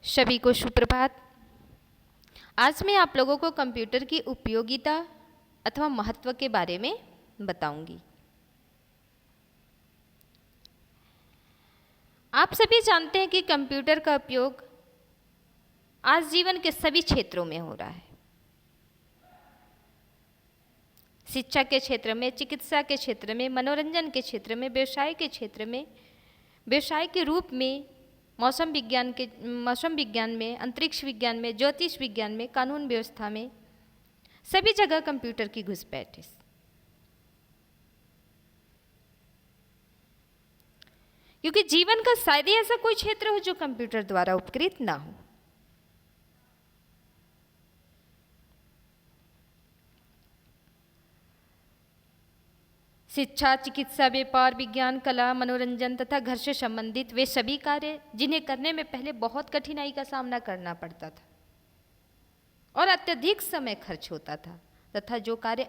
सभी को सुप्रभात। आज मैं आप लोगों को कंप्यूटर की उपयोगिता अथवा महत्व के बारे में बताऊंगी। आप सभी जानते हैं कि कंप्यूटर का उपयोग आज जीवन के सभी क्षेत्रों में हो रहा है। शिक्षा के क्षेत्र में, चिकित्सा के क्षेत्र में, मनोरंजन के क्षेत्र में, व्यवसाय के क्षेत्र में, व्यवसाय के रूप में, मौसम विज्ञान में, अंतरिक्ष विज्ञान में, ज्योतिष विज्ञान में, कानून व्यवस्था में, सभी जगह कंप्यूटर की घुसपैठ है। क्योंकि जीवन का शायद ही ऐसा कोई क्षेत्र हो जो कंप्यूटर द्वारा उपकृत ना हो। शिक्षा, चिकित्सा, व्यापार, विज्ञान, कला, मनोरंजन तथा घर से संबंधित वे सभी कार्य जिन्हें करने में पहले बहुत कठिनाई का सामना करना पड़ता था और अत्यधिक समय खर्च होता था, तथा जो कार्य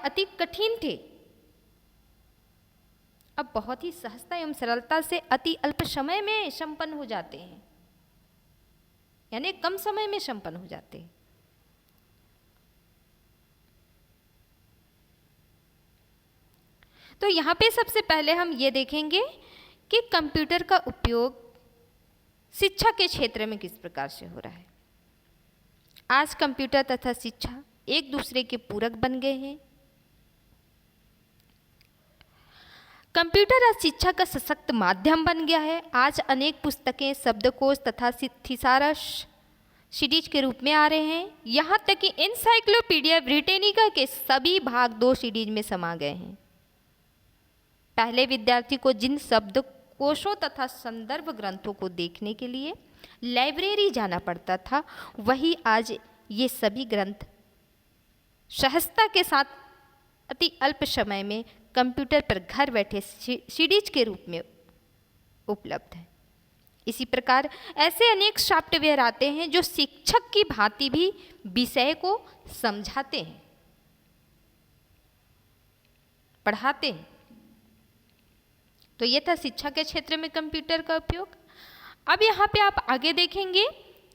अति कठिन थे अब बहुत ही सहजता एवं सरलता से अति अल्प समय में संपन्न हो जाते हैं, यानी कम समय में संपन्न हो जाते हैं। तो यहाँ पे सबसे पहले हम ये देखेंगे कि कंप्यूटर का उपयोग शिक्षा के क्षेत्र में किस प्रकार से हो रहा है। आज कंप्यूटर तथा शिक्षा एक दूसरे के पूरक बन गए हैं। कंप्यूटर आज शिक्षा का सशक्त माध्यम बन गया है। आज अनेक पुस्तकें, शब्दकोश तथा थिसारस सीरीज के रूप में आ रहे हैं। यहाँ तक कि एनसाइक्लोपीडिया ब्रिटेनिका के सभी भाग 2 सीरीज में समा गए हैं। पहले विद्यार्थी को जिन शब्दकोशों तथा संदर्भ ग्रंथों को देखने के लिए लाइब्रेरी जाना पड़ता था, वही आज ये सभी ग्रंथ सहजता के साथ अति अल्प समय में कंप्यूटर पर घर बैठे सीरीज के रूप में उपलब्ध है। इसी प्रकार ऐसे अनेक सॉफ्टवेयर आते हैं जो शिक्षक की भांति भी विषय को समझाते हैं, पढ़ाते हैं। तो ये था शिक्षा के क्षेत्र में कंप्यूटर का उपयोग। अब यहाँ पे आप आगे देखेंगे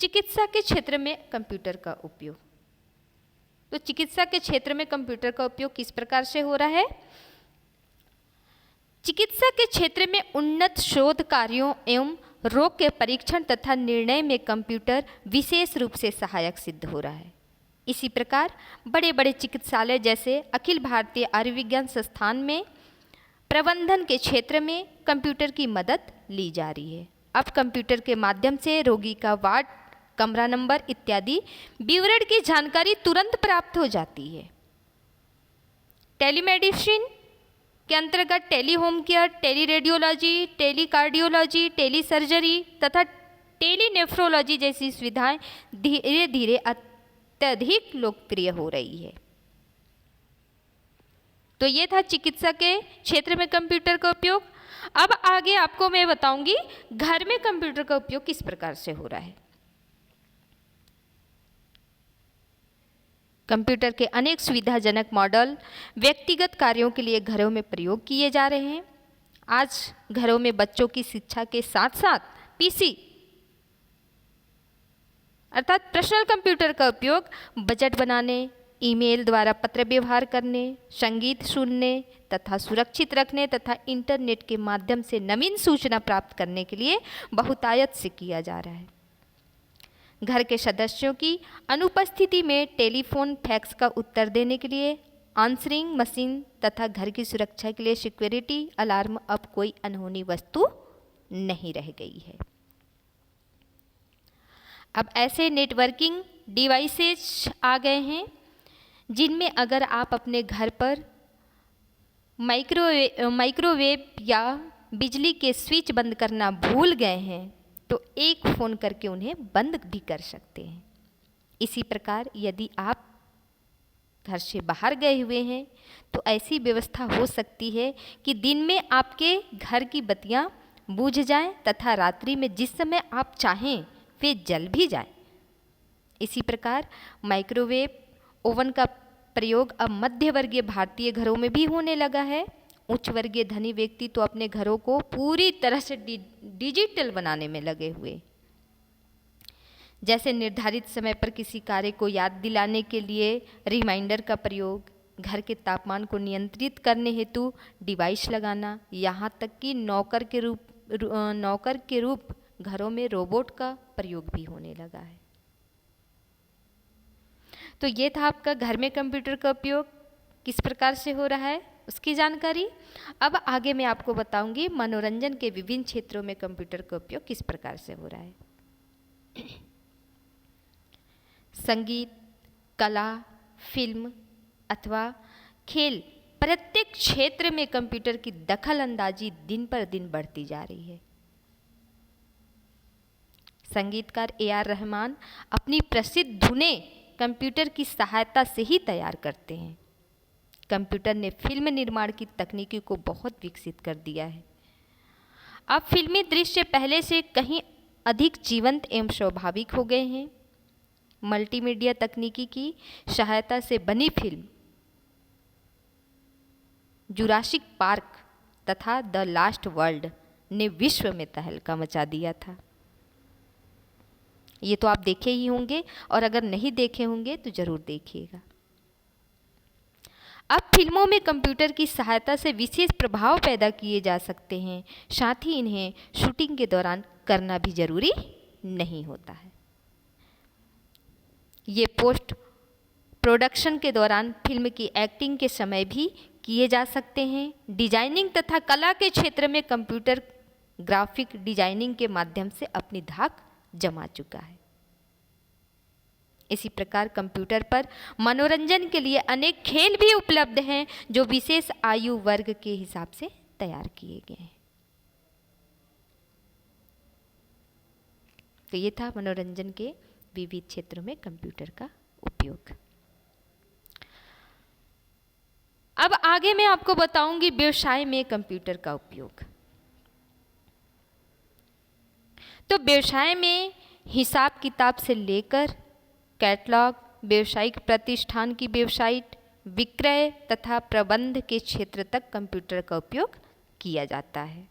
चिकित्सा के क्षेत्र में कंप्यूटर का उपयोग। तो चिकित्सा के क्षेत्र में कंप्यूटर का उपयोग किस प्रकार से हो रहा है। चिकित्सा के क्षेत्र में उन्नत शोध कार्यों एवं रोग के परीक्षण तथा निर्णय में कंप्यूटर विशेष रूप से सहायक सिद्ध हो रहा है। इसी प्रकार बड़े बड़े चिकित्सालय जैसे अखिल भारतीय आयुर्विज्ञान संस्थान में प्रबंधन के क्षेत्र में कंप्यूटर की मदद ली जा रही है। अब कंप्यूटर के माध्यम से रोगी का वार्ड, कमरा नंबर इत्यादि विवरण की जानकारी तुरंत प्राप्त हो जाती है। टेलीमेडिसिन के अंतर्गत tele home care, tele radiology, tele cardiology, tele surgery तथा टेली नेफ्रोलॉजी जैसी सुविधाएं धीरे धीरे अत्यधिक लोकप्रिय हो रही है। तो ये था चिकित्सा के क्षेत्र में कंप्यूटर का उपयोग। अब आगे आपको मैं बताऊंगी घर में कंप्यूटर का उपयोग किस प्रकार से हो रहा है। कंप्यूटर के अनेक सुविधाजनक मॉडल व्यक्तिगत कार्यों के लिए घरों में प्रयोग किए जा रहे हैं। आज घरों में बच्चों की शिक्षा के साथ साथ पीसी अर्थात पर्सनल कंप्यूटर का उपयोग बजट बनाने, ईमेल द्वारा पत्र व्यवहार करने, संगीत सुनने तथा सुरक्षित रखने तथा इंटरनेट के माध्यम से नवीन सूचना प्राप्त करने के लिए बहुतायत से किया जा रहा है। घर के सदस्यों की अनुपस्थिति में टेलीफोन, फैक्स का उत्तर देने के लिए आंसरिंग मशीन तथा घर की सुरक्षा के लिए सिक्योरिटी अलार्म अब कोई अनहोनी वस्तु नहीं रह गई है। अब ऐसे नेटवर्किंग डिवाइसेस आ गए हैं जिनमें अगर आप अपने घर पर माइक्रोवेव या बिजली के स्विच बंद करना भूल गए हैं तो एक फ़ोन करके उन्हें बंद भी कर सकते हैं। इसी प्रकार यदि आप घर से बाहर गए हुए हैं तो ऐसी व्यवस्था हो सकती है कि दिन में आपके घर की बत्तियां बुझ जाएं तथा रात्रि में जिस समय आप चाहें वे जल भी जाएं। इसी प्रकार माइक्रोवेव ओवन का प्रयोग अब मध्यवर्गीय भारतीय घरों में भी होने लगा है उच्च वर्गीय धनी व्यक्ति तो अपने घरों को पूरी तरह से डिजिटल बनाने में लगे हुए। जैसे निर्धारित समय पर किसी कार्य को याद दिलाने के लिए रिमाइंडर का प्रयोग, घर के तापमान को नियंत्रित करने हेतु डिवाइस लगाना, यहाँ तक कि नौकर के रूप घरों में रोबोट का प्रयोग भी होने लगा है। तो ये था आपका घर में कंप्यूटर का उपयोग किस प्रकार से हो रहा है उसकी जानकारी। अब आगे मैं आपको बताऊंगी मनोरंजन के विभिन्न क्षेत्रों में कंप्यूटर का उपयोग किस प्रकार से हो रहा है। संगीत, कला, फिल्म अथवा खेल, प्रत्येक क्षेत्र में कंप्यूटर की दखल अंदाजी दिन पर दिन बढ़ती जा रही है। संगीतकार ए.आर. रहमान अपनी प्रसिद्ध धुनें कंप्यूटर की सहायता से ही तैयार करते हैं। कंप्यूटर ने फिल्म निर्माण की तकनीकी को बहुत विकसित कर दिया है। अब फिल्मी दृश्य पहले से कहीं अधिक जीवंत एवं स्वाभाविक हो गए हैं। मल्टीमीडिया तकनीकी की सहायता से बनी फिल्म जुरासिक पार्क तथा द लास्ट वर्ल्ड ने विश्व में तहलका मचा दिया था। ये तो आप देखे ही होंगे और अगर नहीं देखे होंगे तो जरूर देखिएगा। अब फिल्मों में कंप्यूटर की सहायता से विशेष प्रभाव पैदा किए जा सकते हैं, साथ ही इन्हें शूटिंग के दौरान करना भी जरूरी नहीं होता है। ये पोस्ट प्रोडक्शन के दौरान फिल्म की एक्टिंग के समय भी किए जा सकते हैं। डिजाइनिंग तथा कला के क्षेत्र में कंप्यूटर ग्राफिक डिजाइनिंग के माध्यम से अपनी धाक जमा चुका है। इसी प्रकार कंप्यूटर पर मनोरंजन के लिए अनेक खेल भी उपलब्ध हैं जो विशेष आयु वर्ग के हिसाब से तैयार किए गए हैं। तो ये था मनोरंजन के विविध क्षेत्रों में कंप्यूटर का उपयोग। अब आगे मैं आपको बताऊंगी व्यवसाय में कंप्यूटर का उपयोग। तो व्यवसाय में हिसाब किताब से लेकर कैटलॉग, व्यावसायिक प्रतिष्ठान की वेबसाइट, विक्रय तथा प्रबंध के क्षेत्र तक कंप्यूटर का उपयोग किया जाता है।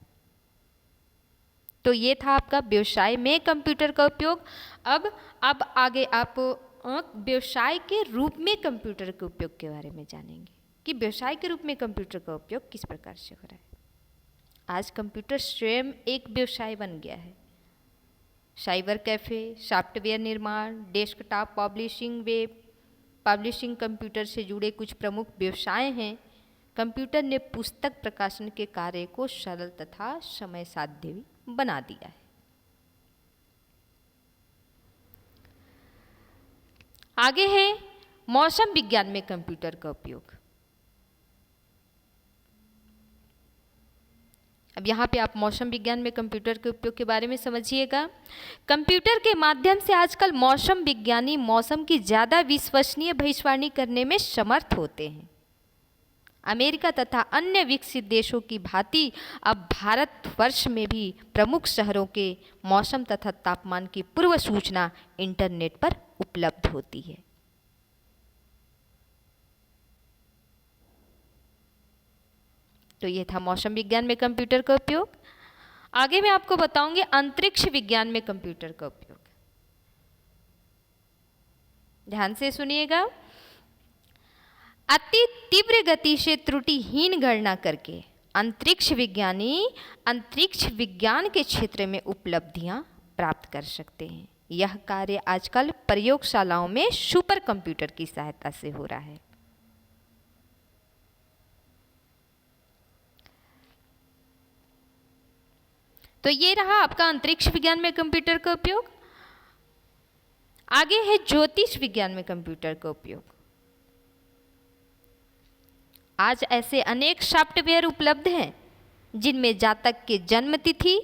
तो ये था आपका व्यवसाय में कंप्यूटर का उपयोग। अब आगे आप व्यवसाय के रूप में कंप्यूटर के उपयोग के बारे में जानेंगे कि व्यवसाय के रूप में कंप्यूटर का उपयोग किस प्रकार से हो रहा है। आज कंप्यूटर स्वयं एक व्यवसाय बन गया है। साइबर कैफ़े, सॉफ्टवेयर निर्माण, desktop publishing, web publishing computer से जुड़े कुछ प्रमुख व्यवसाय हैं। कंप्यूटर ने पुस्तक प्रकाशन के कार्य को सरल तथा समय साध्य भी बना दिया है। आगे है मौसम विज्ञान में कंप्यूटर का उपयोग। अब यहाँ पे आप मौसम विज्ञान में कंप्यूटर के उपयोग के बारे में समझिएगा। कंप्यूटर के माध्यम से आजकल मौसम विज्ञानी मौसम की ज़्यादा विश्वसनीय भविष्यवाणी करने में समर्थ होते हैं। अमेरिका तथा अन्य विकसित देशों की भांति अब भारतवर्ष में भी प्रमुख शहरों के मौसम तथा तापमान की पूर्व सूचना इंटरनेट पर उपलब्ध होती है। तो ये था मौसम विज्ञान में कंप्यूटर का उपयोग। आगे मैं आपको बताऊंगी अंतरिक्ष विज्ञान में कंप्यूटर का उपयोग। ध्यान से सुनिएगा। अति तीव्र गति से त्रुटिहीन गणना करके अंतरिक्ष विज्ञानी अंतरिक्ष विज्ञान के क्षेत्र में उपलब्धियां प्राप्त कर सकते हैं। यह कार्य आजकल प्रयोगशालाओं में सुपर कंप्यूटर की सहायता से हो रहा है। तो ये रहा आपका अंतरिक्ष विज्ञान में कंप्यूटर का उपयोग। आगे है ज्योतिष विज्ञान में कंप्यूटर का उपयोग। आज ऐसे अनेक सॉफ्टवेयर उपलब्ध हैं जिनमें जातक के जन्म तिथि,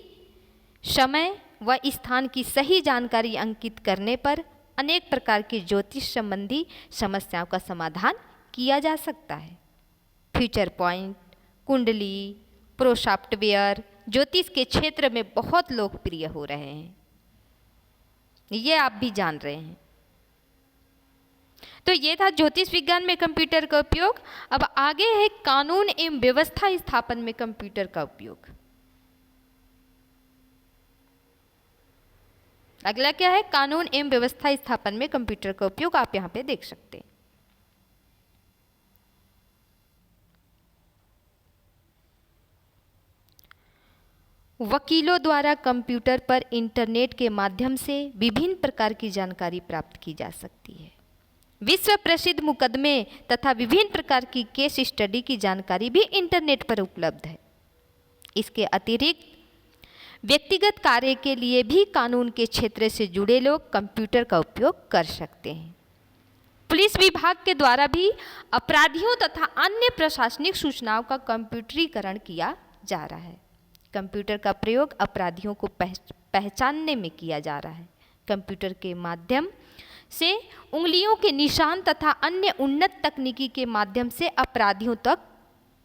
समय व स्थान की सही जानकारी अंकित करने पर अनेक प्रकार की ज्योतिष संबंधी समस्याओं का समाधान किया जा सकता है। फ्यूचर पॉइंट, कुंडली, प्रो सॉफ्टवेयर ज्योतिष के क्षेत्र में बहुत लोकप्रिय हो रहे हैं। ये आप भी जान रहे हैं। तो ये था ज्योतिष विज्ञान में कंप्यूटर का उपयोग। अब आगे है कानून एवं व्यवस्था स्थापन में कंप्यूटर का उपयोग। अगला क्या है? कानून एवं व्यवस्था स्थापन में कंप्यूटर का उपयोग। आप यहां पे देख सकते हैं। वकीलों द्वारा कंप्यूटर पर इंटरनेट के माध्यम से विभिन्न प्रकार की जानकारी प्राप्त की जा सकती है। विश्व प्रसिद्ध मुकदमे तथा विभिन्न प्रकार की केस स्टडी की जानकारी भी इंटरनेट पर उपलब्ध है। इसके अतिरिक्त व्यक्तिगत कार्य के लिए भी कानून के क्षेत्र से जुड़े लोग कंप्यूटर का उपयोग कर सकते हैं। पुलिस विभाग के द्वारा भी अपराधियों तथा अन्य प्रशासनिक सूचनाओं का कंप्यूटरीकरण किया जा रहा है। कंप्यूटर का प्रयोग अपराधियों को पहचानने में किया जा रहा है। कंप्यूटर के माध्यम से उंगलियों के निशान तथा अन्य उन्नत तकनीकी के माध्यम से अपराधियों तक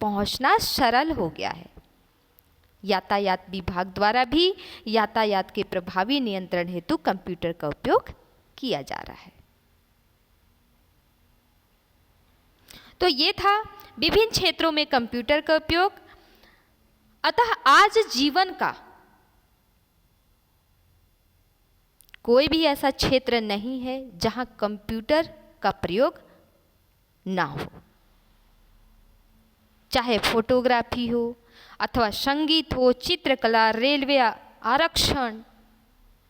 पहुंचना सरल हो गया है। यातायात विभाग द्वारा भी यातायात के प्रभावी नियंत्रण हेतु कंप्यूटर का उपयोग किया जा रहा है। तो ये था विभिन्न क्षेत्रों में कंप्यूटर का उपयोग। अतः आज जीवन का कोई भी ऐसा क्षेत्र नहीं है जहां कंप्यूटर का प्रयोग ना हो। चाहे फोटोग्राफी हो अथवा संगीत हो, चित्रकला, रेलवे आरक्षण,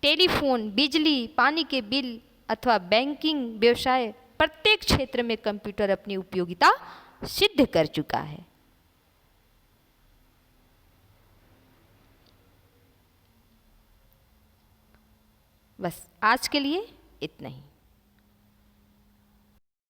टेलीफोन, बिजली, पानी के बिल अथवा बैंकिंग व्यवसाय, प्रत्येक क्षेत्र में कंप्यूटर अपनी उपयोगिता सिद्ध कर चुका है। बस आज के लिए इतना ही।